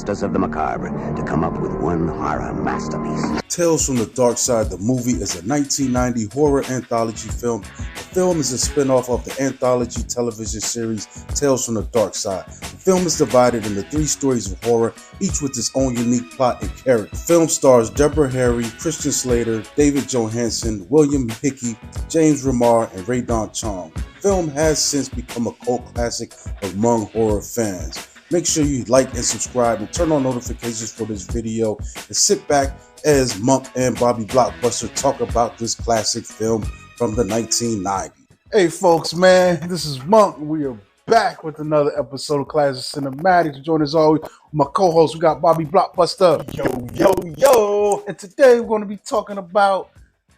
masters of the macabre to come up with one horror masterpiece. Tales from the Darkside, the movie, is a 1990 horror anthology film. The film is a spin-off of the anthology television series Tales from the Darkside. The film is divided into 3 stories of horror, each with its own unique plot and character. The film stars Deborah Harry, Christian Slater, David Johansen, William Hickey, James Remar, and Ray-Don Chong. The film has since become a cult classic among horror fans. Make sure you like and subscribe and turn on notifications for this video, and sit back as Monk and Bobby Blockbuster talk about this classic film from the 1990s. Hey folks, man, this is Monk. We are back with another episode of Classic Cinematics. Join us always with my co-host. We got Bobby Blockbuster. Yo. And today we're going to be talking about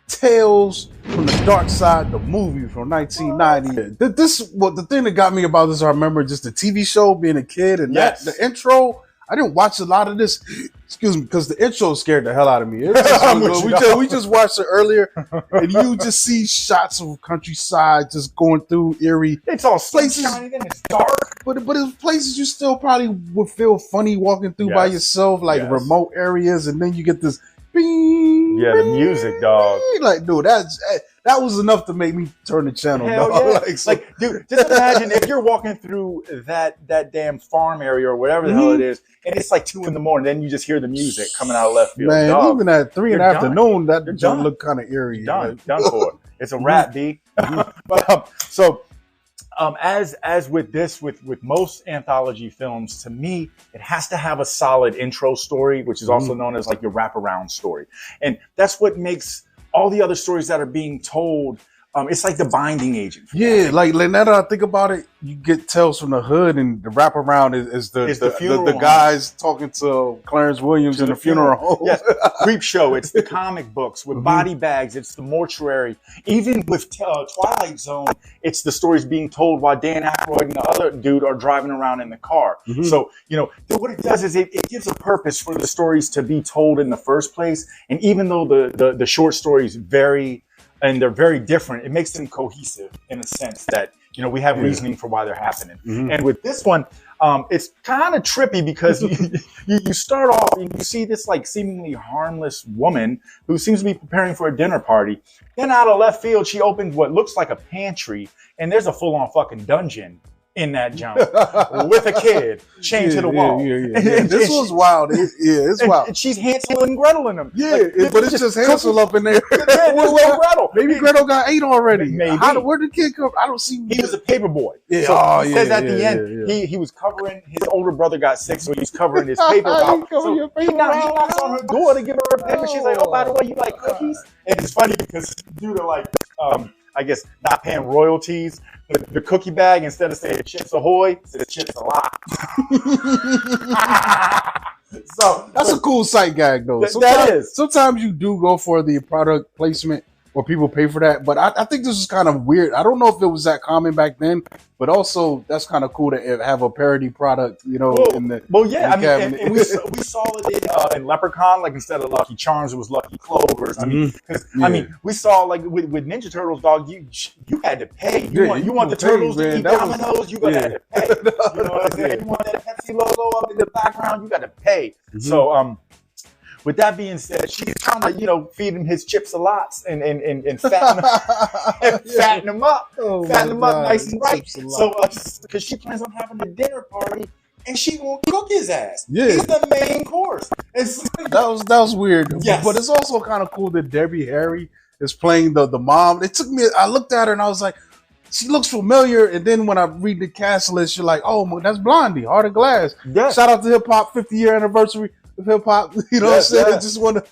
Tales from the Darkside, the movie from 1990. The thing that got me about this, I remember just the TV show, being a kid, and the intro. I didn't watch a lot of this, because the intro scared the hell out of me. We just watched it earlier, and you just see shots of countryside just going through eerie. It's all sunshiny and it's dark. But it's places you still probably would feel funny walking through by yourself, like remote areas, and then you get this bing, the music, dog. Like, dude, that was enough to make me turn the channel. Hell dog. Yeah. Dude, just imagine if you're walking through that damn farm area or whatever the hell it is, and it's like 2 a.m, then you just hear the music coming out of left field. Man, dog, even at 3 in the afternoon, that doesn't look kind of eerie. Done for it. It's a wrap, B. But as with most anthology films, to me, it has to have a solid intro story, which is also known as like your wraparound story, and that's what makes all the other stories that are being told. It's like the binding agent. Yeah, like now that I think about it, you get Tales from the Hood, and the wraparound is the guys talking to Clarence Williams in the funeral home. Yes, Creep Show. It's the comic books with body bags. It's the mortuary. Even with Twilight Zone, it's the stories being told while Dan Aykroyd and the other dude are driving around in the car. So, what it does is it gives a purpose for the stories to be told in the first place. And even though the short stories vary, and they're very different, it makes them cohesive in a sense that, we have reasoning for why they're happening. And with this one, it's kind of trippy because you start off and you see this like seemingly harmless woman who seems to be preparing for a dinner party. Then out of left field, she opens what looks like a pantry, and there's a full-on fucking dungeon in that jump with a kid chained to the wall. This was wild. It's wild. And she's Hansel and Gretel in them. But it's just Hansel up in there. Gretel. Maybe Gretel got 8 already. Maybe. Where did the kid come? I don't see. He was a paper boy. He says at the end, he was covering, his older brother got sick, so he's covering his paper route. So he knocks on her door to give her a paper. She's like, oh, by the way, you like cookies? And it's funny because due to like, I guess, not paying royalties, the cookie bag, instead of saying Chips Ahoy, says Chips a lot. So that's a cool sight gag, though. Sometimes you do go for the product placement, or people pay for that. But I think this is kind of weird. I don't know if it was that common back then, but also that's kind of cool to have a parody product, in the cabinet. And we saw it in Leprechaun, like instead of Lucky Charms, it was Lucky Clovers. We saw like with Ninja Turtles, dog, you had to pay. You want the turtles to eat dominoes, you gotta have to pay. You know what I'm saying? You want that Pepsi logo up in the background, you got to pay. So with that being said, she's trying to, feed him his chips a lot and fatten him up, nice and right. So, because she plans on having a dinner party, and she won't cook his ass. Yeah. He's the main course. That was weird. Yes. But it's also kind of cool that Debbie Harry is playing the mom. It took me. I looked at her and I was like, she looks familiar. And then when I read the cast list, you're like, oh, that's Blondie, Heart of Glass. Yeah. Shout out to Hip Hop 50-year anniversary. Hip hop, what I'm saying? I just want to,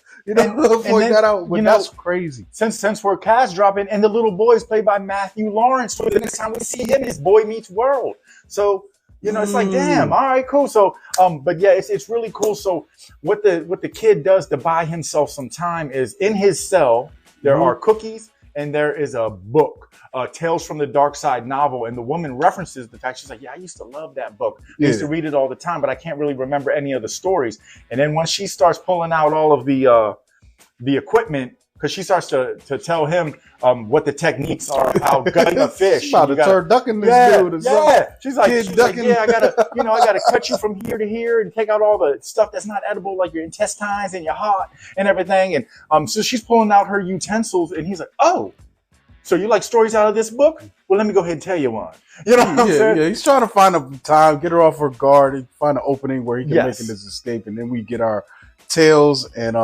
point that out. But that's crazy. Since we're cast dropping, and the little boy is played by Matthew Lawrence. So the next time we see him, it's Boy Meets World. So it's like, damn, all right, cool. So, but yeah, it's really cool. So what the kid does to buy himself some time is in his cell there are cookies and there is a book. Tales from the Darkside novel, and the woman references the fact, she's like, I used to love that book. I used to read it all the time, but I can't really remember any of the stories. And then once she starts pulling out all of the equipment because she starts to tell him what the techniques are, how gutting a fish. She's about to turn ducking this dude. She's like, yeah, I gotta cut you from here to here and take out all the stuff that's not edible, like your intestines and your heart and everything. And so she's pulling out her utensils, and he's like, oh, so you like stories out of this book? Well, let me go ahead and tell you one. You know what I'm saying? Yeah, he's trying to find a time, get her off her guard, and find an opening where he can make this escape, and then we get our tales. And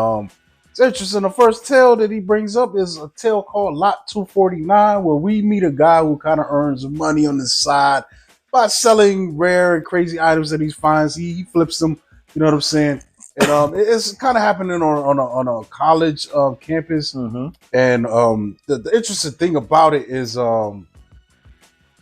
it's interesting. The first tale that he brings up is a tale called Lot 249, where we meet a guy who kind of earns money on the side by selling rare and crazy items that he finds. He flips them. You know what I'm saying? And it's kind of happening on a college campus. Mm-hmm. And the interesting thing about it is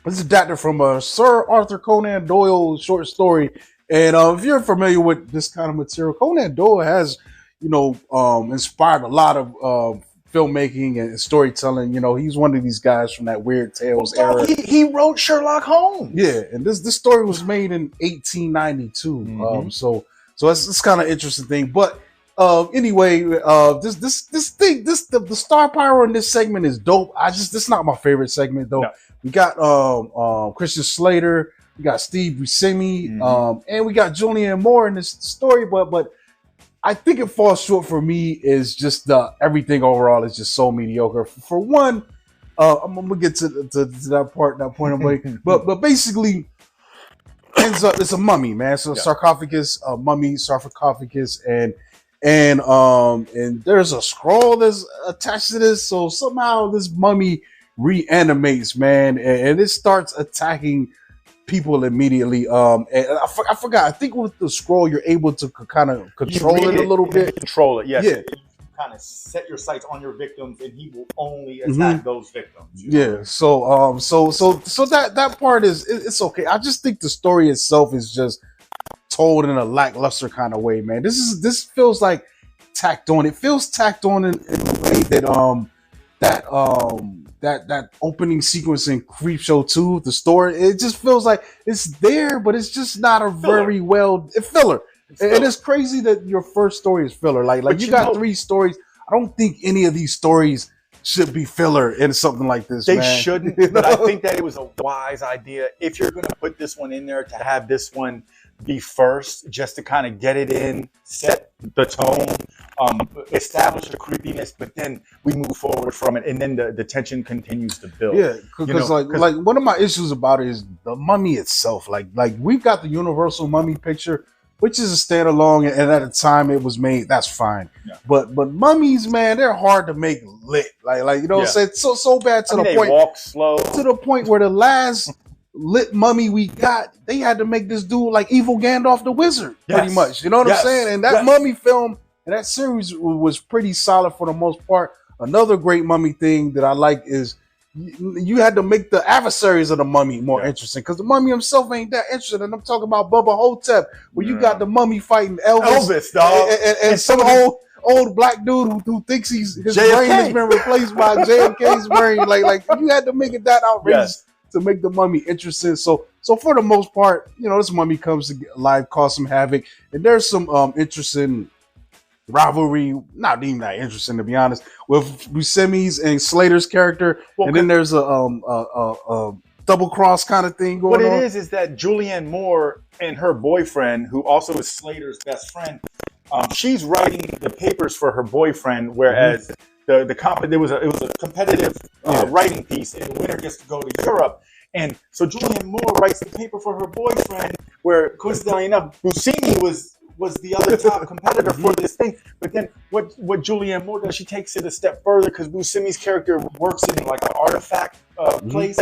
it's adapted from Sir Arthur Conan Doyle short story. And if you're familiar with this kind of material, Conan Doyle has, inspired a lot of filmmaking and storytelling. He's one of these guys from that Weird Tales era. He wrote Sherlock Holmes. Yeah, and this story was made in 1892. Mm-hmm. So it's kind of interesting thing. But anyway, the star power in this segment is dope. This is not my favorite segment though. No. We got Christian Slater, we got Steve Buscemi, and we got Julianne Moore in this story. But I think it falls short for me is just everything overall is just so mediocre. For one, I'm gonna get to that point I'm making. but basically, ends up it's a mummy, man. So sarcophagus, mummy sarcophagus, and there's a scroll that's attached to this. So somehow this mummy reanimates, man, and it starts attacking people immediately. And I forgot. I think with the scroll, you're able to kind of control it a little bit. Control it, yes. Yeah. You kind of set your sights on your victims, and he will only attack those victims. Yeah. So that part it's okay. I just think the story itself is just told in a lackluster kind of way, man. This feels like tacked on. It feels tacked on in a way that opening sequence in Creepshow 2, the story, it just feels like it's there, but it's just not a very filler. And it's crazy that your first story is filler. Like you got 3 stories. I don't think any of these stories should be filler in something like this. They shouldn't, but I think that it was a wise idea. If you're going to put this one in there, to have this one be first, just to kind of get it in, set the tone, establish the creepiness, but then we move forward from it, and then the tension continues to build. Yeah, because like one of my issues about it is the mummy itself. Like we've got the Universal Mummy picture, which is a standalone, and at the time it was made. That's fine. Yeah. But mummies, man, they're hard to make lit. Like what I'm saying, so bad to the point. They walk slow to the point where the last lit mummy we got, they had to make this dude like evil Gandalf the Wizard, pretty much. You know what I'm saying? And that mummy film and that series was pretty solid for the most part. Another great mummy thing that I like is you had to make the adversaries of the mummy more interesting, because the mummy himself ain't that interesting. And I'm talking about Bubba Hotep, where you got the mummy fighting Elvis dog, and some old black dude who thinks his brain has been replaced by JFK's brain. Like you had to make it that outrageous to make the mummy interesting. So for the most part, this mummy comes to life, cause some havoc, and there's some interesting rivalry, not even that interesting to be honest, with Buscemi's and Slater's character. And then there's a double cross kind of thing going on. What it is that Julianne Moore and her boyfriend, who also is Slater's best friend, she's writing the papers for her boyfriend, whereas it was a competitive writing piece, and the winner gets to go to Europe. And so Julianne Moore writes the paper for her boyfriend, where coincidentally enough, Buscemi was the other top competitor for this thing. But then what Julianne Moore does, she takes it a step further, because Buscemi's character works in like an artifact place.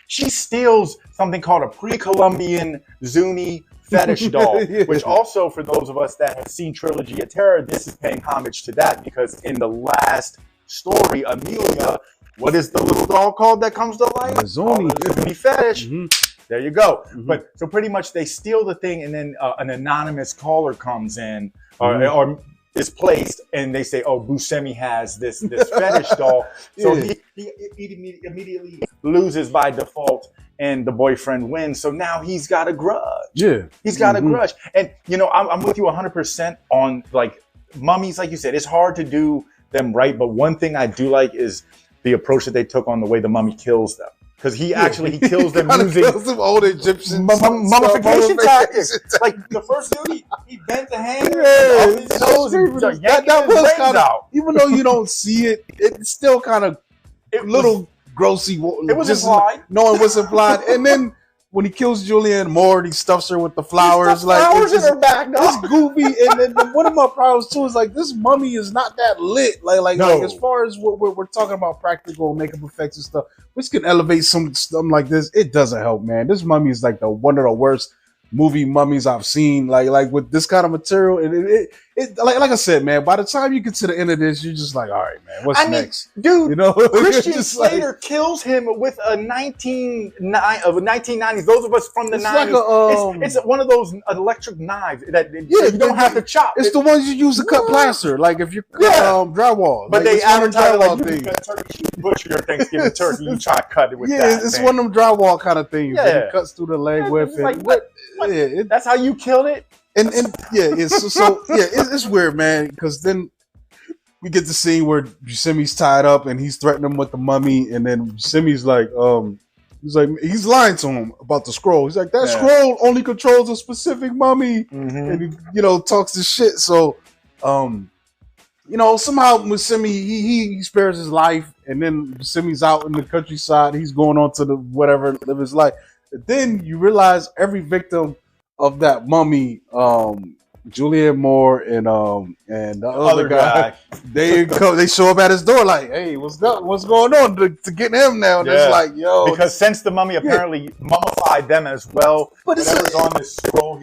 She steals something called a pre-Columbian Zuni fetish doll, which also, for those of us that have seen Trilogy of Terror, this is paying homage to that, because in the last story, Amelia, what is the little doll called that comes to life? The Zuni fetish. There you go. But so pretty much they steal the thing, and then an anonymous caller comes in or is placed, and they say, "Oh, Buscemi has this fetish doll." So he immediately loses by default, and the boyfriend wins. So now he's got a grudge. Yeah, he's got a grudge. And I'm with you 100% on like mummies. Like you said, it's hard to do them right. But one thing I do like is the approach that they took on the way the mummy kills them. Because he kills them using some old Egyptian mummification tactics. Like the first dude, he bent the hanger up his nose and that was kind of, even though you don't see it, it's still kind of little grossy. It was implied. No, it was implied. And then when he kills Julianne Moore, he stuffs her with the flowers. Flowers in her back. It's goofy. And then one of my problems too is like this mummy is not that lit. Like as far as what we're talking about, practical makeup effects and stuff, which can elevate something like this. It doesn't help, man. This mummy is like one of the worst movie mummies I've seen. Like with this kind of material, and it like I said, man. By the time you get to the end of this, you're just like, all right, man, what's next, dude? You know, Christian Slater kills him with a 1990s. Those of us from the 90s, it's one of those electric knives that you don't have to chop. It's the ones you use to cut plaster, like if you're drywall. But they advertise like you can butcher your Thanksgiving turkey, you try to cut it with that. Yeah, it's one of them drywall kind of things. Yeah, it cuts through the leg with it. Like, what? That's how you killed it. And it's weird, man, because then we get the scene where Buscemi's tied up and he's threatening him with the mummy, and then Buscemi's like, he's lying to him about the scroll. He's like, that scroll only controls a specific mummy, and he, talks this shit. So, somehow Buscemi he spares his life, and then Buscemi's out in the countryside. He's going on to live his life. But then you realize every victim of that mummy, Julianne Moore and the other guy, they show up at his door like, hey, what's going on to get him now? And it's like, yo, because since the mummy apparently mummified them as well, but whatever's on this scroll,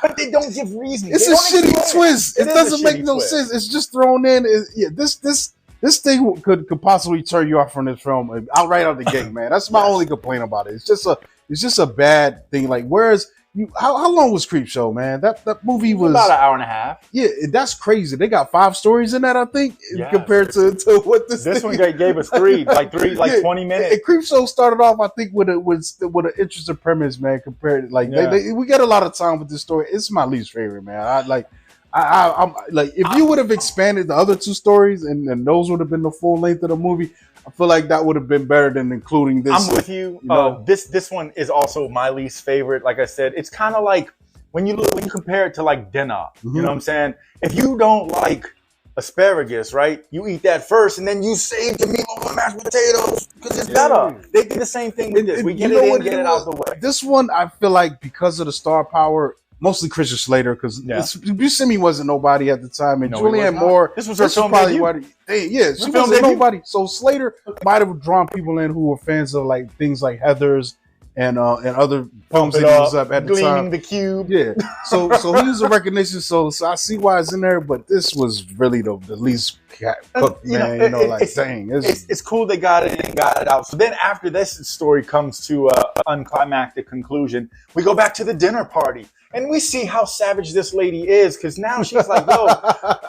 but they don't give reason. It's a shitty twist. It doesn't make no sense. It's just thrown in. This thing could possibly turn you off from this film outright out the gate, man. That's my only complaint about it. It's just a bad thing. Like, whereas how long was Creepshow, man? That movie was about an hour and a half. Yeah, that's crazy. They got 5 stories in that, I think, compared to what this one gave us 3, like 20 minutes. And Creepshow started off, I think, with an interesting premise, man. Compared to we get a lot of time with this story. It's my least favorite, man. I'm like, if you would have expanded the other 2 stories and those would have been the full length of the movie, I feel like that would have been better than including this. I'm with you. This one is also my least favorite. Like I said, it's kind of like when you compare it to like dinner. You know what I'm saying? If you don't like asparagus, right? You eat that first, and then you save the meatloaf and mashed potatoes because it's better. They did the same thing with this. We get it in, get it out the way. This one, I feel like because of the star power. Mostly Christian Slater, because Buscemi wasn't nobody at the time, and Julianne Moore. This was her film debut. She wasn't nobody. So Slater might have drawn people in who were fans of like things like Heathers and other films that he was up at the time. Gleaming the Cube. Yeah. So he was a recognition. So I see why it's in there, but this was really the least cooked, man. Dang. It's cool they got it in and got it out. So then after this story comes to an unclimactic conclusion, we go back to the dinner party. And we see how savage this lady is, because now she's like, yo,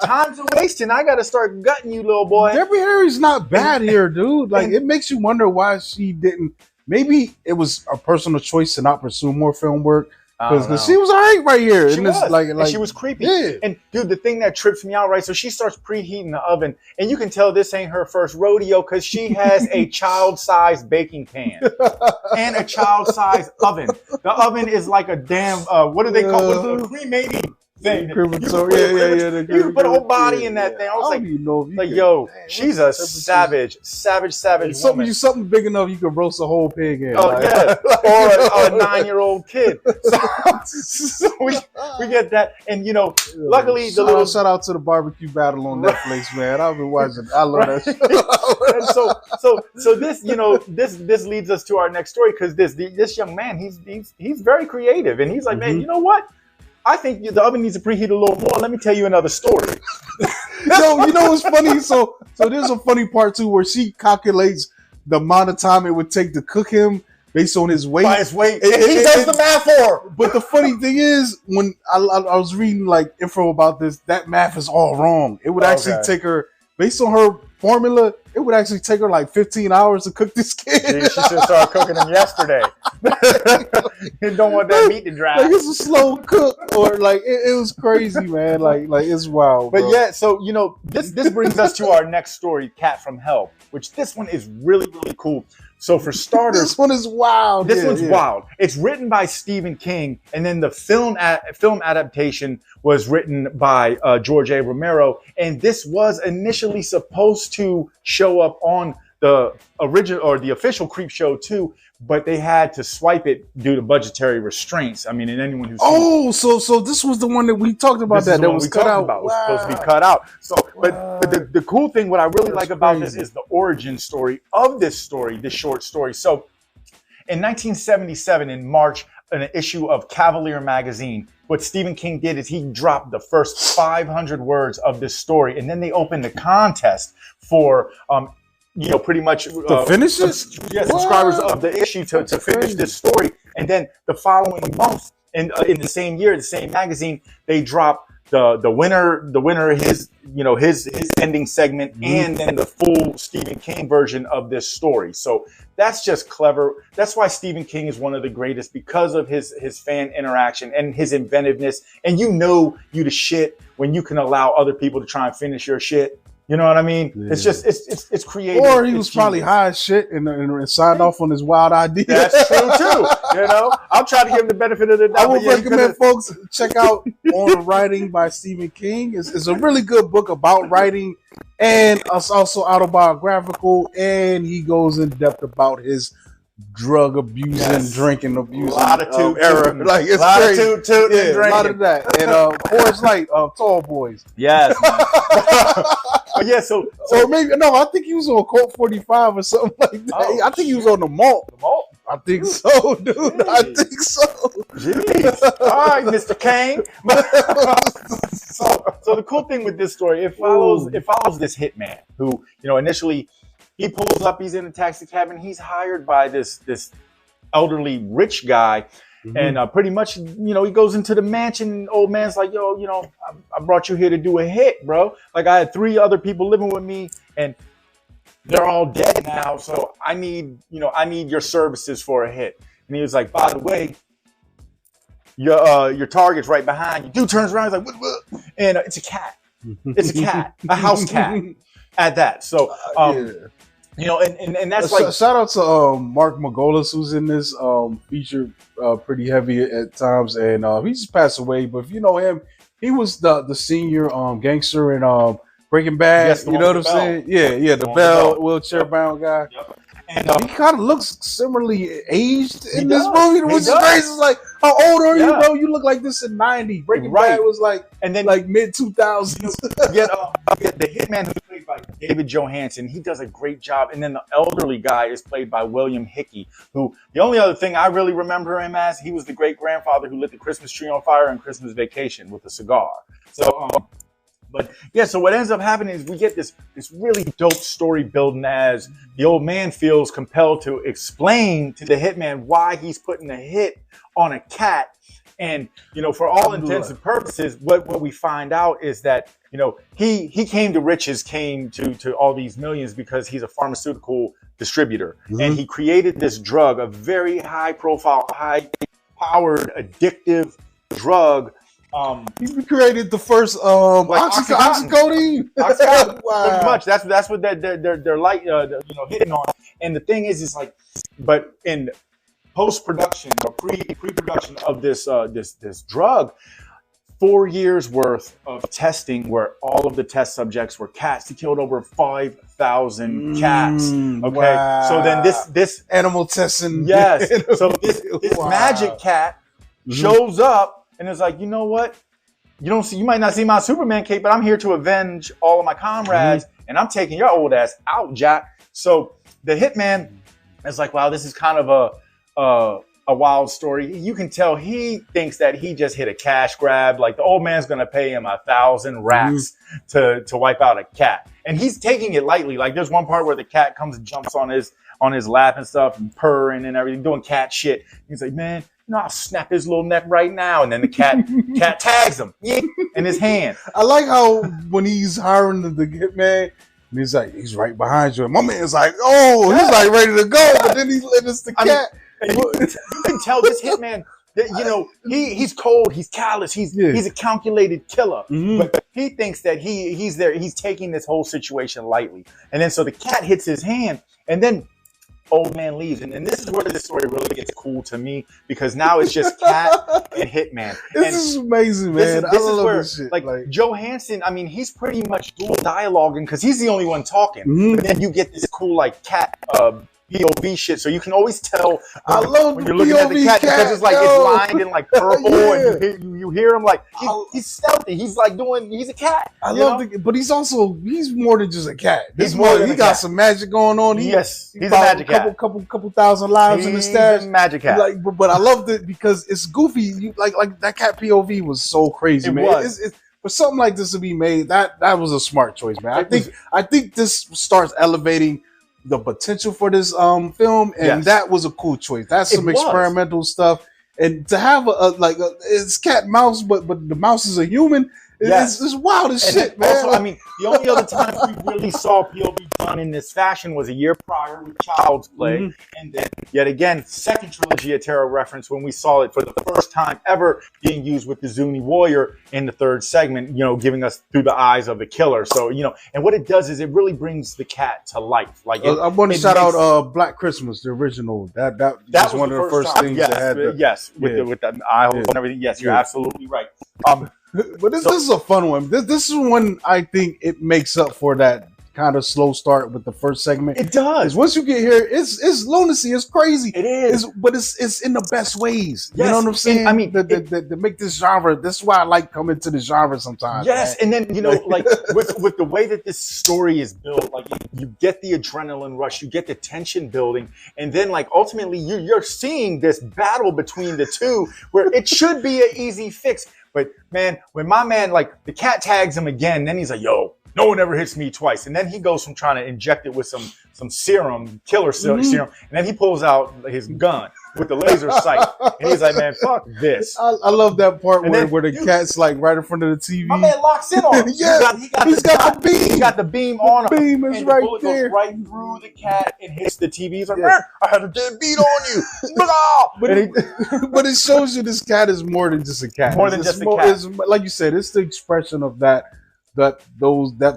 time's a wasting. I got to start gutting you, little boy. Debbie Harry's not bad here, dude. Like, it makes you wonder why she didn't. Maybe it was a personal choice to not pursue more film work. Because she was all right here. She was. And she was creepy. Yeah. And, dude, the thing that trips me out, right? So she starts preheating the oven. And you can tell this ain't her first rodeo because she has a child-sized baking pan and a child-sized oven. The oven is like a damn, what do they call it? A cremating thing. You can put a whole body in that thing. I was like, she's a savage woman. Something big enough you can roast a whole pig in. Oh, yeah. Or a 9-year-old kid. So we get that. And, luckily the shout out to the barbecue battle on Netflix, man. I've been watching. I love that shit. And so this, this leads us to our next story, because this young man, he's very creative. And he's like, man, you know what? I think the oven needs to preheat a little more. Let me tell you another story. So, what's funny? So there's a funny part, too, where she calculates the amount of time it would take to cook him based on his weight. By his weight. And he does the math for her. But the funny thing is, when I was reading, info about this, that math is all wrong. It would actually take her, based on her formula, it would actually take her like 15 hours to cook this kid. She should have started cooking them yesterday. Don't want that meat to dry. Like it's a slow cook, or like it was crazy, man. Like it's wild. But bro. yeah, so this brings us to our next story, Cat from Hell, which this one is really, really cool. So for starters, this one is wild. This one's wild. It's written by Stephen King, and then the film adaptation was written by George A. Romero. And this was initially supposed to show up on the original or the official Creepshow 2, but they had to swipe it due to budgetary restraints. I mean, and anyone who's so this was the one that we talked about that was cut out. It was supposed to be cut out. So, but the cool thing, what I really like about this is the origin story of this short story. So, in 1977, in March, in an issue of Cavalier magazine, what Stephen King did is he dropped the first 500 words of this story, and then they opened a contest for pretty much to finish it. Subscribers of the issue to finish this story, and then the following month, in the same year, the same magazine, they dropped the winner his ending segment, and then the full Stephen King version of this story. So that's just clever. That's why Stephen King is one of the greatest, because of his fan interaction and his inventiveness. And you the shit when you can allow other people to try and finish your shit. You know what I mean? Yeah. It's just it's creative. Or he was probably high as shit and signed off on his wild idea. That's true too. I'll try to give him the benefit of the doubt. I would recommend folks check out On the Writing by Stephen King. It's a really good book about writing, and it's also autobiographical, and he goes in depth about his drug abuse and drinking abuse. A lot of era. Like it's crazy. A lot of that. And Forrest Light, Tall Boys. Yes. But yeah, so or maybe I think he was on Colt 45 or something like that. I think he was on the malt. The malt? I think so, dude. Jeez. I think so. Jeez. All right, Mr. King. So the cool thing with this story, it follows this hitman who, initially he pulls up, he's in a taxi cab, and he's hired by this elderly rich guy. Mm-hmm. And pretty much, he goes into the mansion, and old man's like, yo, I brought you here to do a hit, bro. Like, I had 3 other people living with me, and they're all dead now, so I need your services for a hit. And he was like, by the way, your target's right behind you. Dude turns around, he's like, what? And it's a cat. It's a cat, a house cat at that. So, and that's like shout out to Mark Margolis, who's in this feature pretty heavy at times, and he just passed away. But if you know him, he was the senior gangster in Breaking Bad. Yes, you know what I'm saying? Yeah, the Bell wheelchair bound guy. Yep. And he kind of looks similarly aged in this movie, which is crazy. It's like, how old are you, bro? You look like this in '90. Breaking Bad was like, and then like mid 2000s. Get the hitman who's played by David Johansen. He does a great job. And then the elderly guy is played by William Hickey, who the only other thing I really remember him as, he was the great grandfather who lit the Christmas tree on fire on Christmas Vacation with a cigar. So. But yeah, so what ends up happening is we get this really dope story building as the old man feels compelled to explain to the hitman why he's putting a hit on a cat. And, for all intents and purposes, what we find out is that, he came to riches, came to all these millions because he's a pharmaceutical distributor. Mm-hmm. And he created this drug, a very high profile, high powered, addictive drug. He created the first oxycodone. Oxycodone. Wow. Pretty much. That's what they're like, hitting on. And the thing is like, but in post-production or pre-production of this drug, 4 years worth of testing where all of the test subjects were cats. He killed over 5,000 cats. Okay. Wow. So then this animal testing. Yes. So this magic cat shows up. And it's like, you know what? You might not see my Superman cape, but I'm here to avenge all of my comrades, and I'm taking your old ass out, Jack. So the hitman is like, wow, this is kind of a wild story. You can tell he thinks that he just hit a cash grab. Like the old man's gonna pay him 1,000 racks to wipe out a cat, and he's taking it lightly. Like there's one part where the cat comes and jumps on his lap and stuff, and purring and everything, doing cat shit. He's like, man. I'll snap his little neck right now. And then the cat tags him in his hand. I like how when he's hiring the hitman, And he's like, he's right behind you. And my man's like, oh, he's like ready to go. But then he's letting us the cat. You can tell this hitman that, you know, he's cold, he's callous, he's a calculated killer. But he thinks that he's there, he's taking this whole situation lightly. And then so the cat hits his hand, and then old man leaves. And this is where this story really gets cool to me, because now it's just cat and hitman. This is amazing, man. This is where, this shit. Like Johansen, I mean, he's pretty much dual dialoguing because he's the only one talking. But then you get this cool like cat POV shit, so you can always tell when you're looking POV at the cat, because it's like it's lined in like purple, and you hear him like he's stealthy. He's like he's a cat. I love it, but he's more than just a cat. He's more than he got some magic going on. He's a magic cat. Couple thousand lives in the stash. Magic cat. Like, but I loved it because it's goofy. Like that cat POV was so crazy, man. For something like this to be made, that was a smart choice, man. I think this starts elevating the potential for this film, and that was a cool choice. That's some experimental stuff, and to have it's cat and mouse, but the mouse is a human. It's wild as shit, man. Also, I mean, the only other time we really saw POV done in this fashion was a year prior with Child's Play, and then yet again, second trilogy of Terror reference when we saw it for the first time ever being used with the Zuni warrior in the third segment, you know, giving us through the eyes of the killer. So, you know, and what it does is it really brings the cat to life. Like I want to shout out Black Christmas, the original. That was one of the first things that had with the eye hole and everything. Yes, you're absolutely right. But this is a fun one. This is one I think it makes up for that kind of slow start with the first segment. It does. Once you get here, it's lunacy. It's crazy. It is. But it's in the best ways. Yes. You know what I'm saying? And, I mean, to make this genre. This is why I like coming to the genre sometimes. Yes, man. and then, you know, like with the way that this story is built, like you get the adrenaline rush, you get the tension building, and then like ultimately you're seeing this battle between the two where it should be an easy fix. But man, when my man, like the cat tags him again, then he's like, yo, no one ever hits me twice. And then he goes from trying to inject it with some serum, killer serum, and then he pulls out his gun with the laser sight. And he's like, man, fuck this. I love that part where the cat's like right in front of the TV. My man locks in on him. He's got the beam. He got the beam on him. The beam is right there. Goes right through the cat and hits the TV. He's like, man, I had a dead beat on you. But it shows you this cat is more than just a cat. More than just a cat. Like you said, it's the expression of that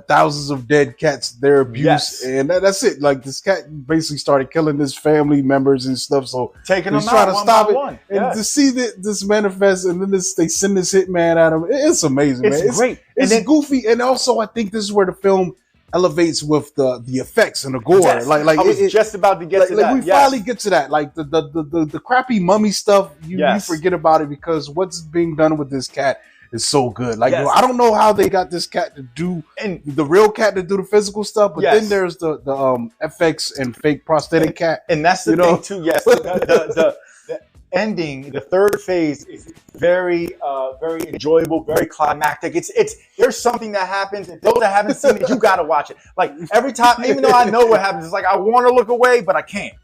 thousands of dead cats, their abuse, and that's it. Like this cat basically started killing his family members and stuff, so taking them trying to stop it. And to see this manifest, and then they send this hitman at him, it's amazing. It's great. It's goofy, and also I think this is where the film elevates with the effects and the gore. Yes. Like I was just about to get to that. We finally get to that. Like the crappy mummy stuff, you forget about it because what's being done with this cat is so good. Like I don't know how they got this cat to do the real cat to do the physical stuff, but then there's the FX and fake prosthetic cat, and that's the thing too. Yes, the ending, the third phase is very enjoyable, very climactic. It's there's something that happens, and those that haven't seen it, you gotta watch it. Like every time, even though I know what happens, it's like I want to look away, but I can't.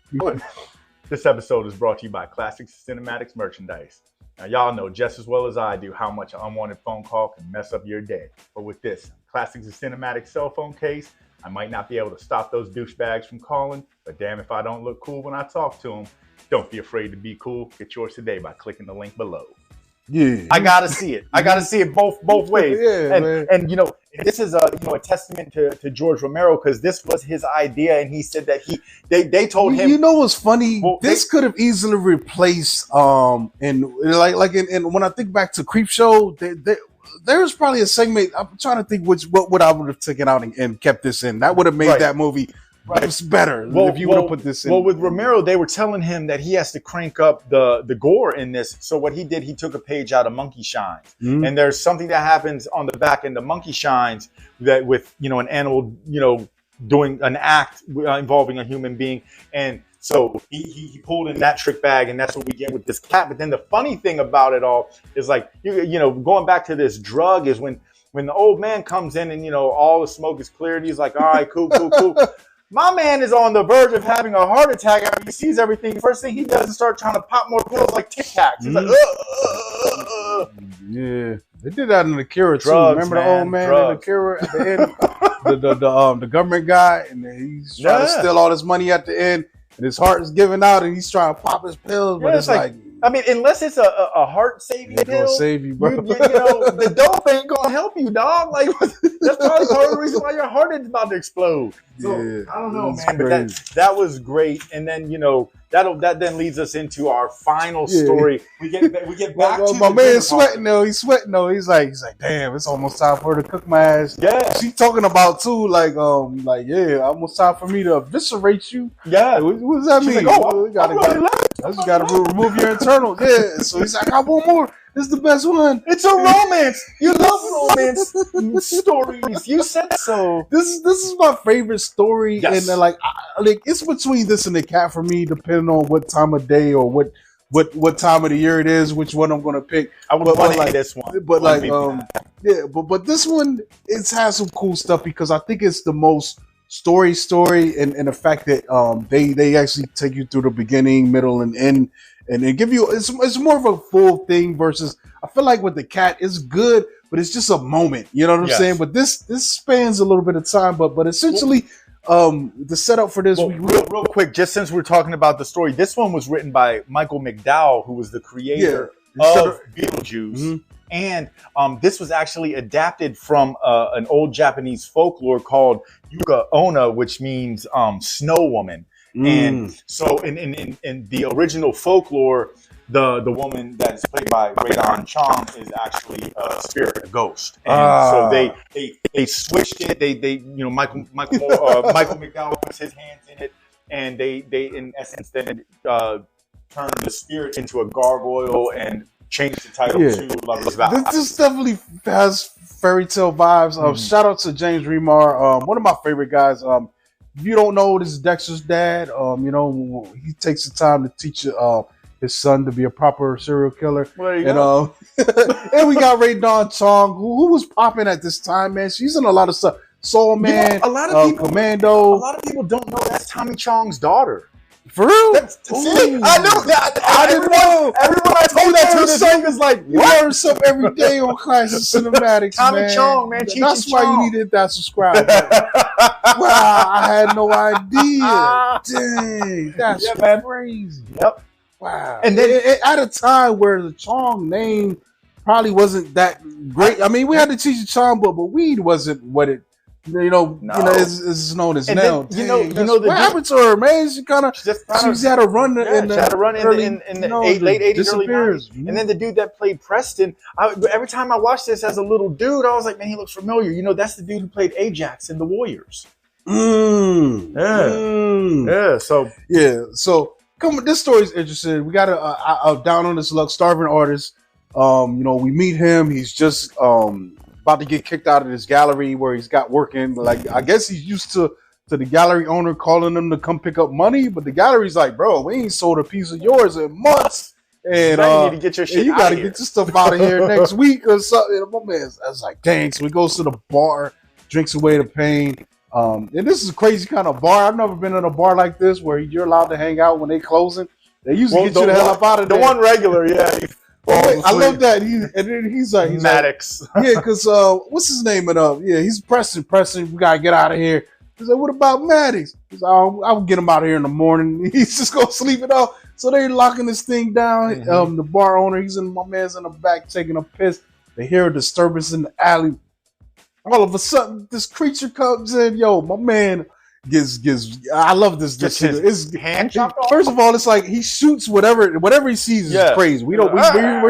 This episode is brought to you by Classics Cinematics Merchandise. Now, y'all know just as well as I do how much an unwanted phone call can mess up your day. But with this Classics Cinematic cell phone case, I might not be able to stop those douchebags from calling, but damn if I don't look cool when I talk to them. Don't be afraid to be cool. Get yours today by clicking the link below. Yeah, I gotta see it. I gotta see it both ways. And you know, this is a testament to George Romero, because this was his idea, and he said that they told him. You know what's funny? Well, this could have easily replaced and when I think back to Creepshow, there's probably a segment. I'm trying to think what I would have taken out and kept this in. That would have made that movie. It's better if you would have put this in. Well, with Romero, they were telling him that he has to crank up the gore in this. So what he did, he took a page out of Monkey Shines. And there's something that happens on the back end of Monkey Shines that with, an animal, doing an act involving a human being. And so he pulled in that trick bag, and that's what we get with this cat. But then the funny thing about it all is like, going back to this drug is when the old man comes in and, all the smoke is cleared. He's like, all right, cool. My man is on the verge of having a heart attack after he sees everything. First thing he does is start trying to pop more pills like Tic Tacs. He's like, Yeah, they did that in the Cure too. Remember the old man in the Cure at the end? the government guy, and he's trying to steal all this money at the end, and his heart is giving out, and he's trying to pop his pills, but it's like I mean, unless it's a heart saving pill, save you, bro. You know, the dope ain't gonna help you, dog. Like that's probably part of the reason why your heart is about to explode. So I don't know, man, but that was great. And then that then leads us into our final story. We get back to my man sweating though. He's sweating though. He's like, damn, it's almost time for her to cook my ass. Yeah, she's talking about too, almost time for me to eviscerate you. Yeah, what does that mean? Like, I just gotta remove your internal. Yeah, so he's like, I got one more. This is the best one. It's a romance. You love romance stories. You said so. This is my favorite story, and it's between this and the cat for me, depending on what time of day or what time of the year it is, which one I'm gonna pick. I would like this one, but but this one has some cool stuff because I think it's the most story, and the fact that they actually take you through the beginning, middle, and end. And they give you it's more of a full thing versus I feel like with the cat it's good, but it's just a moment. You know what I'm saying? But this spans a little bit of time, but essentially the setup for this real quick, just since we're talking about the story, this one was written by Michael McDowell, who was the creator of Beetlejuice. Mm-hmm. And this was actually adapted from an old Japanese folklore called Yuka Onna, which means snow woman. And so in the original folklore, the woman that is played by Radon Chong is actually a spirit, a ghost. And so they switched it. They Michael McDowell puts his hands in it, and they in essence then turned the spirit into a gargoyle and changed the title to Love Is About. This definitely has fairy tale vibes. Shout out to James Remar, one of my favorite guys. If you don't know, this is Dexter's dad. He takes the time to teach his son to be a proper serial killer. And we got Radon Chong, who was popping at this time, man. She's in a lot of stuff. Soul Man, a lot of people, Commando. A lot of people don't know that's Tommy Chong's daughter. For real? I know that. I didn't know. Everyone I told that to, this thing is like, you learn something every day on Class of Cinematics, Tommy Chong, man. That's why you need to hit that subscribe button. Wow, I had no idea. Dang, that's crazy. Yep. Wow. And then at a time where the Chong name probably wasn't that great. I mean, we had the Cheech and Chong, but weed wasn't what it. It's known as now. What happened to her, man? She had a run in the late 80s, early 90s. And then the dude that played Preston, every time I watched this as a little dude, I was like, man, he looks familiar. That's the dude who played Ajax in The Warriors. So come on, this story's interesting. We got a down on his luck, starving artist. We meet him. He's just about to get kicked out of this gallery where he's got working. Like, I guess he's used to the gallery owner calling him to come pick up money, but the gallery's like, bro, we ain't sold a piece of yours in months. And you need to get your shit you got to get your stuff out of here next week or something. And my man, I was like, dang. So he goes to the bar, drinks away the pain. And this is a crazy kind of bar. I've never been in a bar like this where you're allowed to hang out when they closing. They usually get you the hell up out of there. The one regular, I love that. And then he's Maddox. Like, because what's his name? He's Preston. We gotta get out of here. He's like, what about Maddox? He's like, I'll get him out of here in the morning. He's just gonna sleep it off. So they're locking this thing down. The bar owner, my man's in the back taking a piss. They hear a disturbance in the alley. All of a sudden, this creature comes in. Yo, my man gives. I love this. His hand chopped off. First of all, it's like he shoots whatever he sees is crazy. We're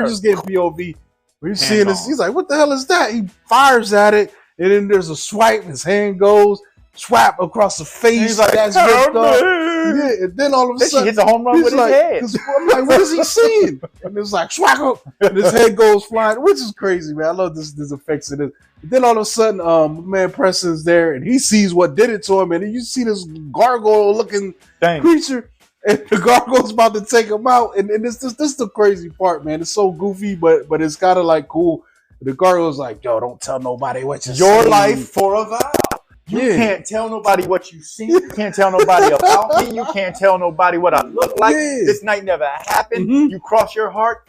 just getting POV. We're seeing this. He's like, what the hell is that? He fires at it, and then there's a swipe. His hand goes. Swap across the face. He's like, that's ripped up. Yeah, and then all of a sudden, he hits a home run with his head. I'm like, what is he seeing? And it's like, swaggle, and his head goes flying, which is crazy, man. I love this effects in it. Then all of a sudden, man Preston's there, and he sees what did it to him, and then you see this gargoyle-looking creature, and the gargoyle's about to take him out. And this is the crazy part, man. It's so goofy, but it's kind of like cool. The gargoyle's like, yo, don't tell nobody what you see. Your life for a vow. You can't tell nobody what you see. You can't tell nobody about me. You can't tell nobody what I look like. This night never happened. You cross your heart.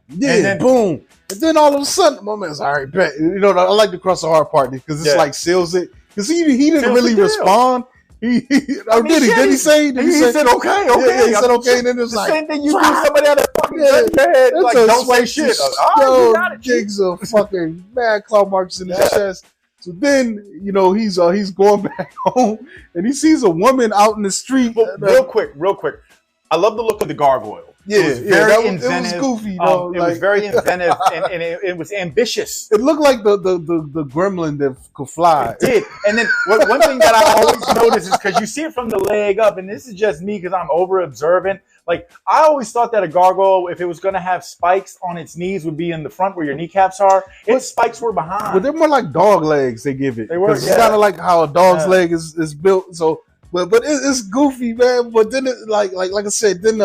And then boom. And then all of a sudden, my man's all right, bet. I like the cross the heart part because it's like seals it. because he didn't really respond. Did he say? He said okay. Yeah, he said okay, and then it's like same thing you do. Somebody had a fucking gun in your head. Like, don't say shit. Yo, Gigs a fucking mad claw marks in his chest. So then, he's going back home, and he sees a woman out in the street. Well, real quick. I love the look of the gargoyle. Yeah, it was very inventive. It was goofy. It was very inventive, and it was ambitious. It looked like the gremlin that could fly. It did. And then one thing that I always notice is because you see it from the leg up, and this is just me because I'm over observant. Like, I always thought that a gargoyle, if it was going to have spikes on its knees, would be in the front where your kneecaps are. Its spikes were behind. But they're more like dog legs. They give it. They were. It's kind of like how a dog's leg is built. So, but it's goofy, man. But then, like I said, then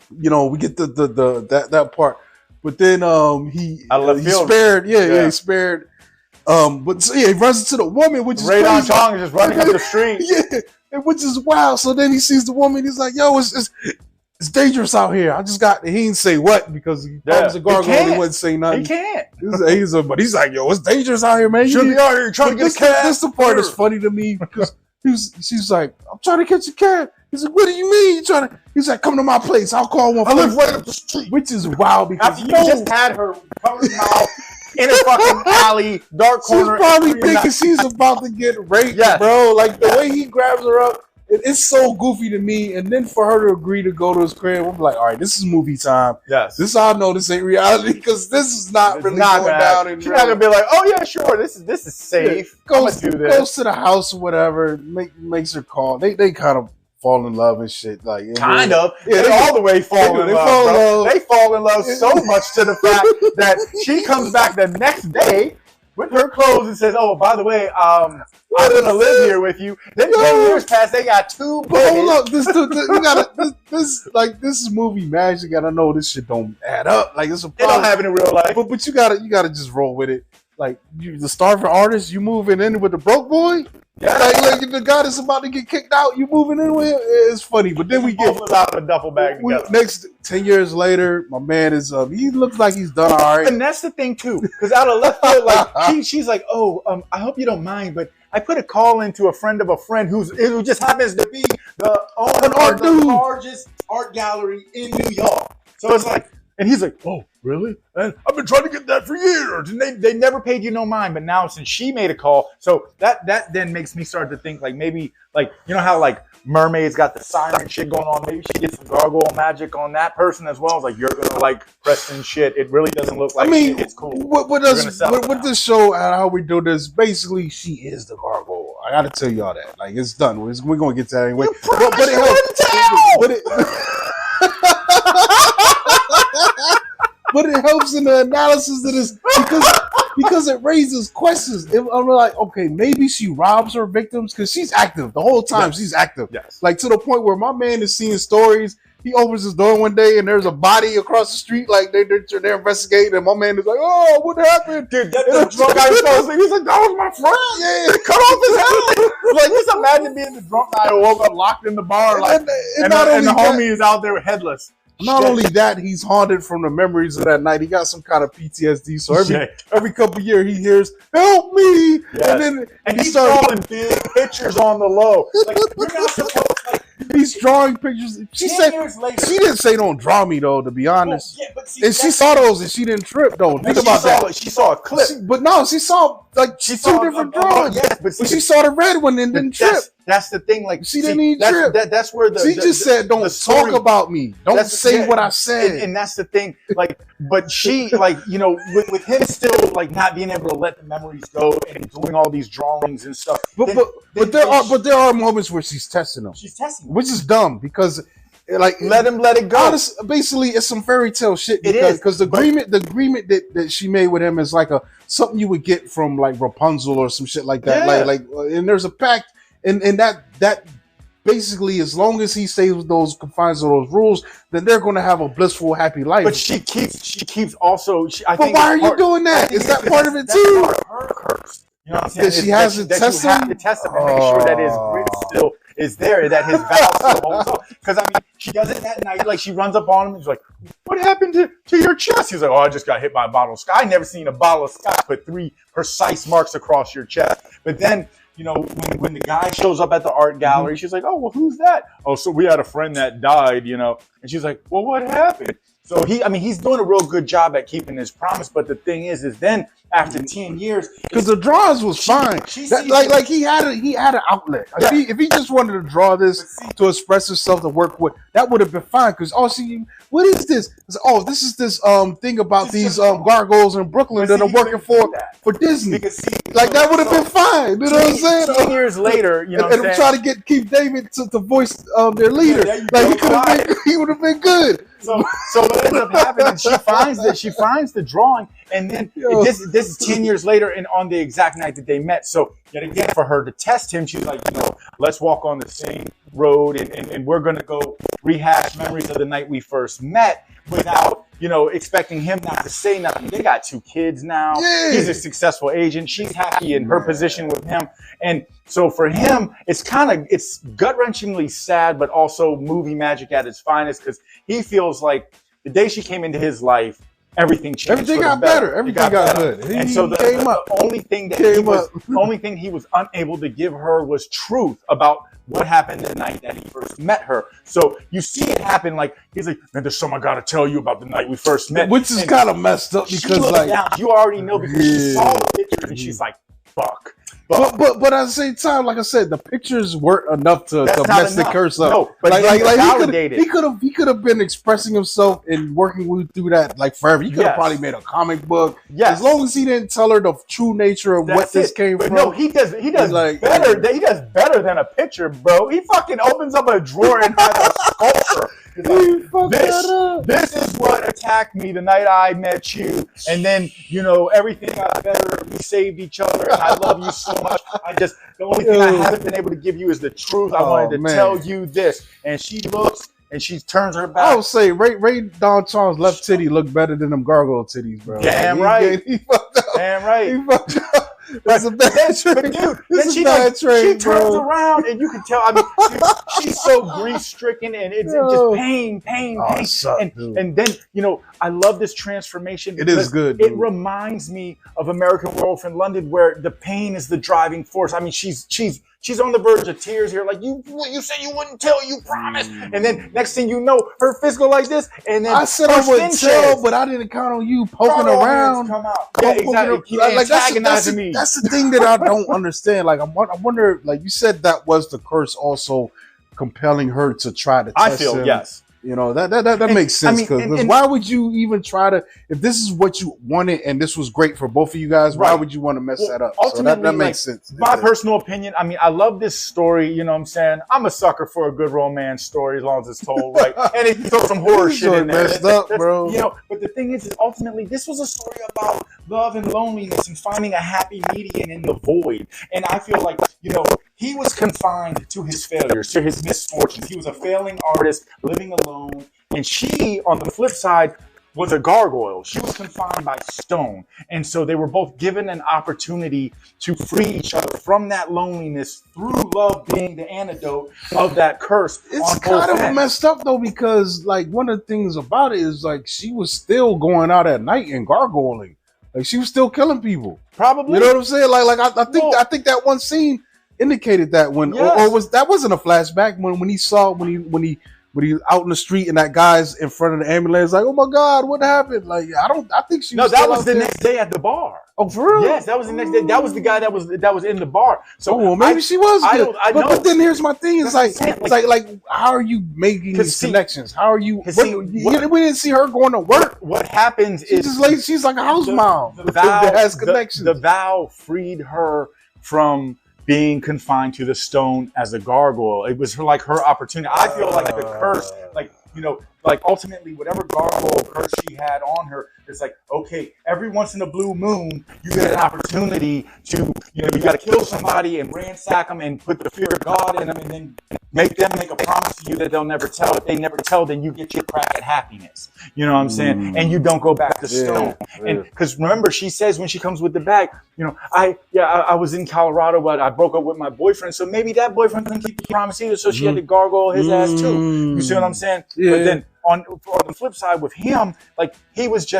we get that part. But then he spared. He spared. But so, he runs into the woman, which is Radon Chong is just running up the street. Which is wild. So then he sees the woman. He's like, "Yo, it's dangerous out here." He didn't say what because he was a gargoyle. He wouldn't say nothing. He can't. But he's like, "Yo, it's dangerous out here, man. You should be out here trying to get a cat." This the part that's funny to me because she's like, "I'm trying to catch a cat." He's like, "What do you mean? He's like, "Come to my place. I'll call one." I live right up the street, which is wild because you just had her covered mouth in a fucking alley, dark corner. She's probably thinking she's about to get raped, bro. Like the way he grabs her up, it's so goofy to me. And then for her to agree to go to his crib, I'm like, all right, this is movie time. Yes, this I know this ain't reality because this is not really going down. She's not gonna be like, oh yeah, sure, this is safe. Goes to the house or whatever. Makes her call. They kind of fall in love and shit. Like kind of. Yeah, they all the way fall in love. They fall in love so much to the fact that she comes back the next day with her clothes and says, "Oh, by the way, I'm gonna live here with you." Then 10 years pass. They got 2 babies. Hold up, this is movie magic. You gotta know this shit don't add up. Like it's a problem. It don't happen in real life. But you gotta just roll with it. Like the starving artist, you moving in with the broke boy. Yeah, like the guy that's about to get kicked out, you moving in with him. It's funny, but then we get out of a duffel bag together. Next 10 years later, my man is he looks like he's done all right. And that's the thing too, because out of left field, like she's like, "Oh, I hope you don't mind, but I put a call into a friend of a friend who just happens to be the owner of the largest art gallery in New York." So it's like, and he's like, "Oh, really? And I've been trying to get that for years." And they never paid you no mind. But now since she made a call, so that then makes me start to think like maybe like, you know how like mermaids got the siren shit going on. Maybe she gets some gargoyle magic on that person as well. It's like, you're gonna like Preston shit. It really doesn't look like it's cool. With this show and how we do this, basically she is the gargoyle. I gotta tell y'all that. Like it's done. We're gonna get to that anyway. But it but it helps in the analysis of this because it raises questions. I'm like, okay, maybe she robs her victims because she's active the whole time. Yes. She's active, like to the point where my man is seeing stories. He opens his door one day and there's a body across the street. Like they're investigating, and my man is like, "Oh, what happened?" Dude, the drunk guy was asleep. He's like, "That was my friend." Yeah, cut off his head. Like, just imagine being the drunk guy who woke up locked in the bar, like, and the homie is out there headless. Not only that, he's haunted from the memories of that night. He got some kind of PTSD. So every couple of years, he hears, "Help me!" Yes. And he's drawing big pictures on the low. Like, you're not supposed to, he's drawing pictures. She said she didn't say don't draw me though, to be honest. Well, and she saw those and she didn't trip though. Think about that. She saw a clip. She saw like two different drawings. But she saw the red one and didn't trip. That's the thing. Like she didn't even trip. That's where she just said, "Don't talk about me. Don't say what I said." And that's the thing. Like, but she, like, you know, with him still like not being able to let the memories go and doing all these drawings and stuff. But there are moments where she's testing them. She's testing them, which is dumb because. Like let it go. Honestly, basically, it's some fairy tale shit because the agreement that she made with him is like something you would get from like Rapunzel or some shit like that. Yeah. And there's a pact, and that basically, as long as he stays with those confines of those rules, then they're going to have a blissful, happy life. But she keeps also. But why are you doing that? Is that part of it too? Part of her curse. You know what I'm saying? That she has to test him. You have to test him and make sure that his grit still is there, that his vows still holds up. Because I mean, she does it that night. Like she runs up on him and she's like, "What happened to your chest?" He's like, "Oh, I just got hit by a bottle of scotch." I never seen a bottle of scotch put 3 precise marks across your chest. But then, you know, when the guy shows up at the art gallery, she's like, "Oh, well, who's that?" "Oh, so we had a friend that died, you know." And she's like, "Well, what happened?" So he's doing a real good job at keeping his promise. But the thing is then after 10 years, because the drawings was fine. Like he had an outlet. Yeah. If he just wanted to draw this to express himself to work with, that would have been fine. Because what is this? This is this thing about these gargoyles in Brooklyn that are working for Disney. That would have been fine. You know what I'm saying? 10 years later, you know, and I'm trying to get Keith David to voice their leader. He would have been good. So what ends up happening? She finds the drawing, and then this is 10 years later, and on the exact night that they met. So yet again, for her to test him, she's like, you know, let's walk on the same road, and we're gonna go rehash memories of the night we first met, without, you know, expecting him not to say nothing. They got 2 kids now. Yeah. He's a successful agent. She's happy in her position with him. And so for him, it's gut-wrenchingly sad, but also movie magic at its finest, because he feels like the day she came into his life, everything changed. Everything got better. Everything got good. And so the only thing he was unable to give her was truth about what happened the night that he first met her. So you see it happen. Like he's like, "Man, there's something I gotta tell you about the night we first met," which is kind of messed up because you already know, because she saw the picture and she's like, "Fuck." But at the same time, like I said, the pictures weren't enough to mess the curse up. No, but he could have been expressing himself and working through that like forever. He could have probably made a comic book. Yes. As long as he didn't tell her the true nature of what this came from. No, he does better. He does better than a picture, bro. He fucking opens up a drawer and has a sculpture. This is what attacked me the night I met you, and then, you know, everything got better. We saved each other, and I love you so much. The only thing I haven't been able to give you is the truth. I wanted to tell you this. And she looks and she turns her back. I would say Ray Don Charles' left titty looked better than them gargoyle titties, bro. Damn right. He fucked up. Damn right. He fucked up. That's a bad trade. Dude, she turns around and you can tell. I mean, she's so grief-stricken, and it's just pain. And then, you know, I love this transformation. It is good. It reminds me of American Werewolf in London, where the pain is the driving force. I mean, she's on the verge of tears here. Like, you said you wouldn't tell. You promised. And then next thing you know, her fist go like this. And then I said I wouldn't tell, but I didn't count on you poking around. Come out. Yeah, exactly. Like antagonizing me. That's the thing that I don't understand. Like, I wonder, like you said, that was the curse also compelling her to try to test him. Yes. You know, that makes sense, because why would you even try to, if this is what you wanted and this was great for both of you guys, why would you want to mess that up? Ultimately, so that makes sense. My personal opinion, I mean, I love this story, you know what I'm saying? I'm a sucker for a good romance story as long as it's told right. And if you throw some horror shit in there. Messed up, bro. You know, but the thing is ultimately this was a story about love and loneliness and finding a happy median in the void. And I feel like, you know, he was confined to his failures, to his misfortunes. He was a failing artist living alone. And she, on the flip side, was a gargoyle. She was confined by stone. And so they were both given an opportunity to free each other from that loneliness through love being the antidote of that curse. It's kind of messed up, though, because, like, one of the things about it is, like, she was still going out at night and gargoyling. Like, she was still killing people. Probably. You know what I'm saying? I think that one scene indicated that when, or wasn't a flashback when he out in the street and that guy's in front of the ambulance, like, oh my God, what happened? Like, I think she was. No, that was the next day at the bar. Oh, for real? Yes, that was the next day. That was the guy that was in the bar. So maybe she was good. But then here's my thing: it's like how are you making these connections? How are you? We didn't see her going to work. What happens is she's like a house mom that has connections. The vow freed her from being confined to the stone as a gargoyle. It was her opportunity. I feel like the curse, like ultimately whatever gargoyle curse she had on her, it's like, okay, every once in a blue moon, you get an opportunity to, you got to kill somebody and ransack them and put the fear of God in them and then make them make a promise to you that they'll never tell. If they never tell, then you get your crack at happiness. You know what I'm saying? And you don't go back to stone. And because remember, she says when she comes with the bag, I was in Colorado, but I broke up with my boyfriend. So maybe that boyfriend couldn't keep the promise either. So she had to gargoyle his ass too. You see what I'm saying? Yeah. But then on the flip side with him, like he was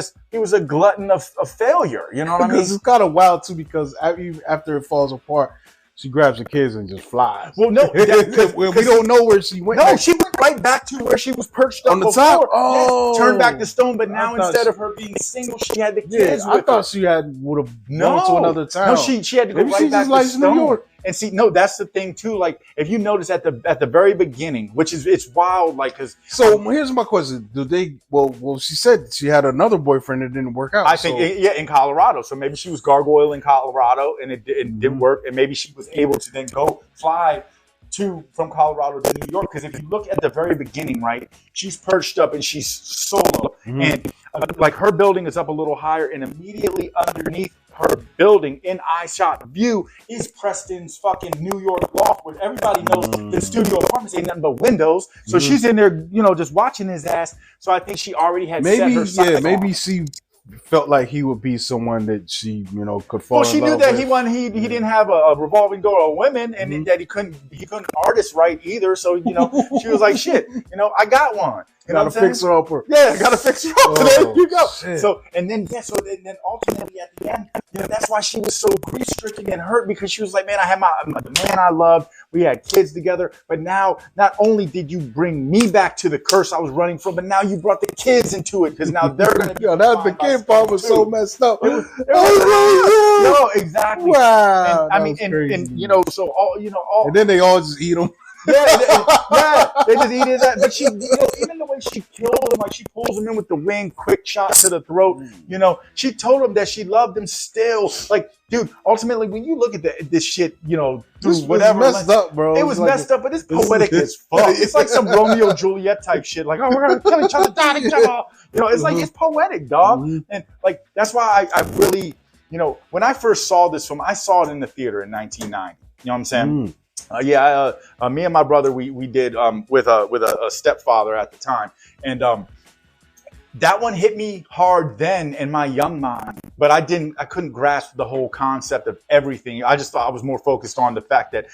a glutton of failure. You know what I mean? Because it's kind of wild too, because after it falls apart, she grabs the kids and just flies. Well, no, we don't know where she went. No, she went right back to where she was perched up on the top. Oh, yes, turned back to stone. But now instead of her being single, she had the kids. I thought she would have gone to another town. No, she had to go right back to stone. New York. And see, no, that's the thing too. Like, if you notice at the very beginning, which is it's wild, like, because. So here's my question: do they? Well, she said she had another boyfriend that didn't work out. I think, in Colorado. So maybe she was gargoyle in Colorado, and it didn't work, and maybe she was able to then go fly from Colorado to New York. Because if you look at the very beginning, right, she's perched up and she's solo, and like her building is up a little higher, and immediately underneath her building in eye shot view is Preston's fucking New York loft, where everybody knows the studio apartments ain't nothing but windows. So she's in there, just watching his ass. So I think she already had set her sights maybe she felt like he would be someone that she, could fall in love with. Well, she knew that he didn't have a revolving door of women, and that he couldn't artist right either. So, she was like, shit, I got one. You gotta fix her up. Yeah, gotta fix her up. There you go. Shit. So then ultimately at the end, that's why she was so grief stricken and hurt, because she was like, man, I had the man I loved. We had kids together, but now not only did you bring me back to the curse I was running from, but now you brought the kids into it, because now they're gonna be. The kid part was so messed up. No, exactly. Wow. And so all. And then they all just eat them. They just eat it. But she, even the way she killed him, like she pulls him in with the wing, quick shot to the throat. She told him that she loved him still. Like, dude, ultimately, when you look at this shit, this whatever, messed up, bro. It was like messed up, but it's poetic as fuck. It's like some Romeo Juliet type shit. Like, oh, we're gonna kill each other, die each other. It's like it's poetic, dog. And like that's why I really, when I first saw this film, I saw it in the theater in 1990. You know what I'm saying? Me and my brother, we did with a stepfather at the time, and that one hit me hard then in my young mind, but I couldn't grasp the whole concept of everything. I just thought I was more focused on the fact that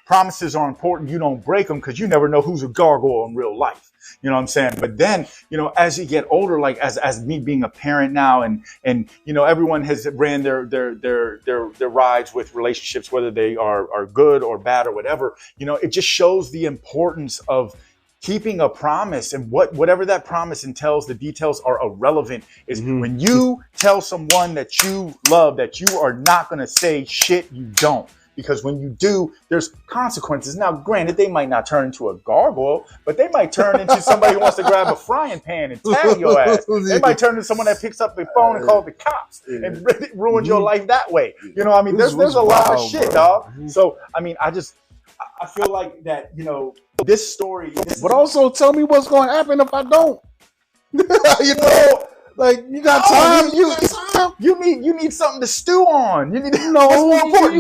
promises are important. You don't break them, because you never know who's a gargoyle in real life. You know what I'm saying? But then, as you get older, like as me being a parent now, and everyone has ran their rides with relationships, whether they are good or bad or whatever. It just shows the importance of keeping a promise, and whatever that promise entails, the details are irrelevant. Is when you tell someone that you love that you are not going to say shit you don't. Because when you do, there's consequences. Now, granted, they might not turn into a gargoyle, but they might turn into somebody who wants to grab a frying pan and tag your ass. They might turn into someone that picks up the phone and calls the cops and ruins your life that way. There's a lot of shit, dog. So, I feel like that, this story. But also tell me what's going to happen if I don't. Like, you got time. You need something to stew on. You need you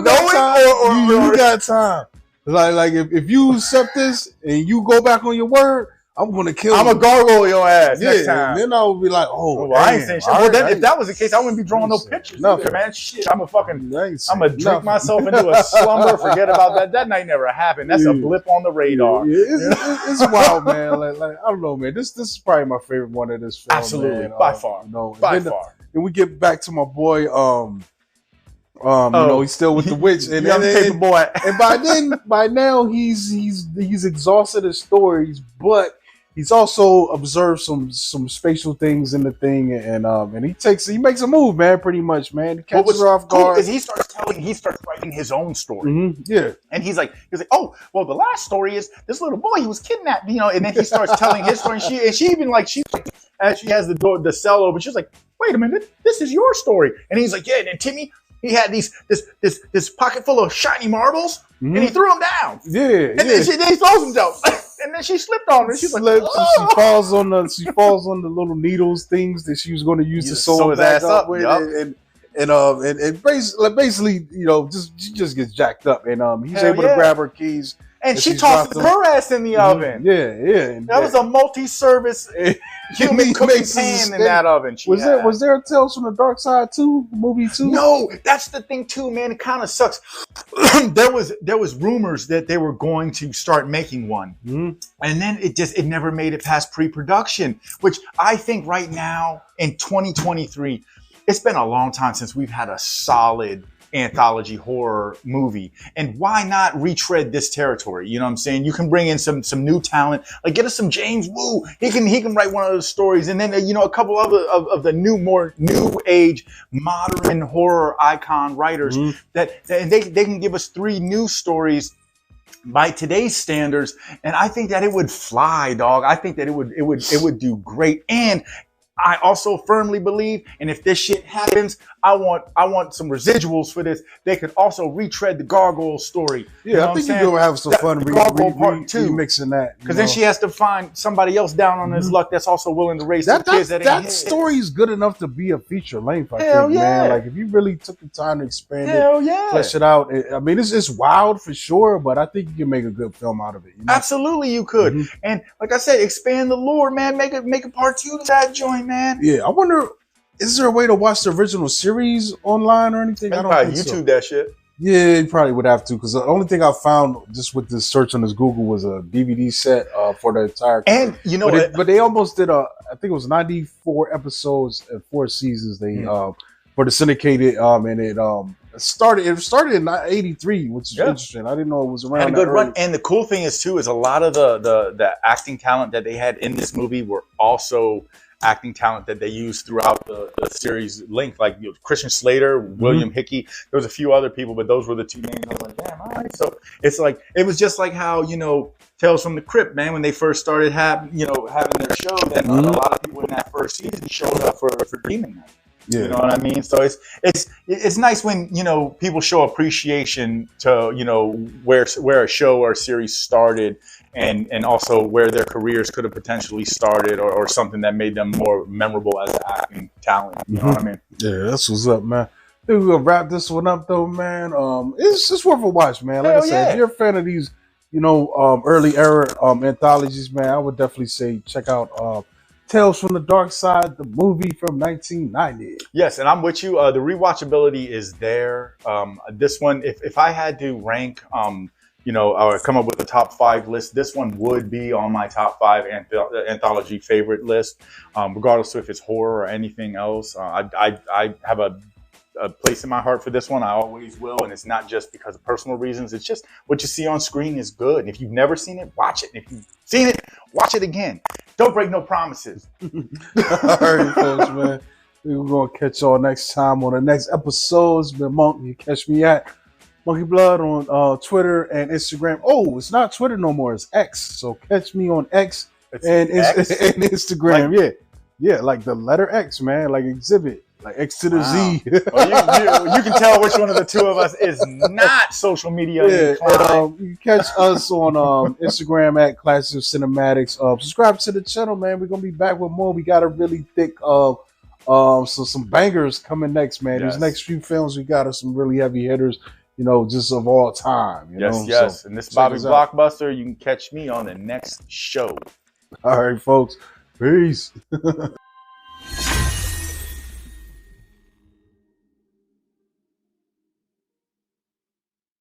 got time. Like if you accept this and you go back on your word, I'm gonna kill you. I'm a gargoyle your ass next time. Then I would be like, I ain't saying shit. If that was the case, I wouldn't be drawing no pictures. No, man, shit. I'm gonna drink myself into a slumber. Forget about that. That night never happened. That's a blip on the radar. It's wild, man. Like I don't know, man. This is probably my favorite one of this film. Absolutely, man. by far. By far. Then we get back to my boy. He's still with the witch, and paper boy. And by now, he's exhausted his stories, but he's also observed some spatial things in the thing, and he makes a move, man. Pretty much, man. He catches her off guard. Because he starts writing his own story. Yeah, and he's like, oh, well, the last story is this little boy, he was kidnapped, and then he starts telling his story. And she as she has the cell open, she's like, wait a minute, this is your story. And he's like, yeah. And then Timmy, he had this pocket full of shiny marbles, and he threw them down. Yeah, and then he throws them down. And then she slipped on her. She's like, she falls on the little needles things that she was going to use to sew his ass up with, and basically, you know, she just gets jacked up, and he's able to grab her keys. And she tosses her ass in the oven. Yeah. And that was a multi-service human cooking pan in that oven. Was there a Tales from the Dark Side 2 movie too? No, that's the thing too, man. It kind of sucks. there was rumors that they were going to start making one, and then it never made it past pre-production. Which I think right now in 2023, it's been a long time since we've had a solid anthology horror movie, and why not retread this territory? You know what I'm saying? You can bring in some new talent, like get us some James Woo. He can write one of those stories, and then a couple of the more new age modern horror icon writers that they can give us 3 new stories by today's standards, and I think that it would fly, dog. I think that it would do great. And I also firmly believe, and if this shit happens, I want some residuals for this. They could also retread the Gargoyle story. Yeah, you know I think you're gonna have some fun remixing that. Because then she has to find somebody else down on his luck that's also willing to raise some kids that story is good enough to be a feature length. I think, man. Like if you really took the time to expand it, flesh it out. I mean, it's wild for sure, but I think you can make a good film out of it. You know? Absolutely, you could. And like I said, expand the lore, man. Make a part 2 to that joint, man. Yeah, I wonder. Is there a way to watch the original series online or anything? I don't think YouTube that shit. Yeah, you probably would have to, because the only thing I found just with this search on this Google was a DVD set for the entire. And you know, but they almost did I think it was 94 episodes and 4 seasons. They for the syndicated and it started in 83, which is interesting. I didn't know it was around. And a good run. And the cool thing is too is a lot of the acting talent that they had in this movie were also acting talent that they used throughout the series length, like Christian Slater, William Hickey. There was a few other people, but those were the 2 names. I was like, damn, all right. So it's like, it was just like how, Tales from the Crypt, man, when they first started having their show, then a lot of people in that first season showed up for Demon Night. Yeah. You know what I mean? So it's nice when, people show appreciation to, where a show or a series started, and also where their careers could have potentially started, or something that made them more memorable as an acting talent. You know what I mean? Yeah, that's what's up, man. I think we're gonna wrap this one up though, man. It's worth a watch, man. Like I said, if you're a fan of these, early era anthologies, man, I would definitely say check out Tales from the Dark Side, the movie from 1990. Yes, and I'm with you. The rewatchability is there. This one, if I had to rank, or come up with a top 5 list, this one would be on my top 5 anthology favorite list, regardless of if it's horror or anything else. I have a place in my heart for this one. I always will, and it's not just because of personal reasons. It's just what you see on screen is good. And if you've never seen it, watch it. And if you've seen it, watch it again. Don't break no promises. All right, folks, man. We're going to catch y'all next time on the next episode. It's been Monk. You catch me at Monkey Blood on Twitter and Instagram. Oh, it's not Twitter no more. It's X. So catch me on X and Instagram. Yeah, like the letter X, man. Like exhibit. Like X to the Z. Well, you can tell which one of the 2 of us is not social media. You can catch us on Instagram at Classic Cinematics. Subscribe to the channel, man. We're gonna be back with more. We got a really thick some bangers coming next, man. Yes. These next few films we got are some really heavy hitters, just of all time. Yes. So and this Bobby Blockbuster, you can catch me on the next show. All right, folks. Peace.